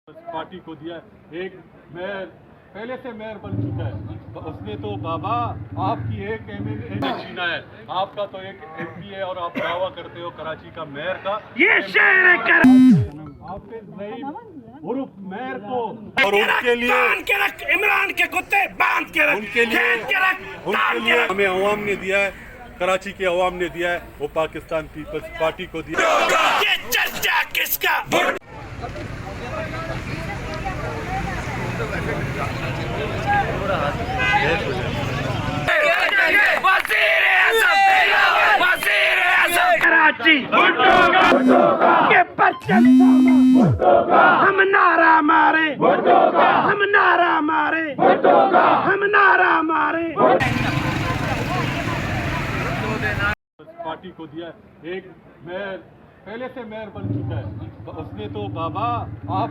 Party को दिया एक मेयर, पहले से मेयर बन चुका है। उसने तो बाबा आपकी एक एमएलए छीना है, आपका तो एक एमपी है और आप दावा करते हो कराची का मेयर का। ये शेर है कर आपके नई उर्फ मेयर को और उनके लिए इमरान के कुत्ते बांध के रख, उनके लिए हमें अवाम ने दिया है, कराची के अवाम ने दिया है, वो पाकिस्तान पीपल्स पार्टी को दिया। ये चर्चा किसका? कराची के परचम हम नारा मारे, हम नारा मारे, हम नारा मारे। पार्टी को दिया एक मेयर, पहले से मेयर बन चुका है। उसने तो बाबा आप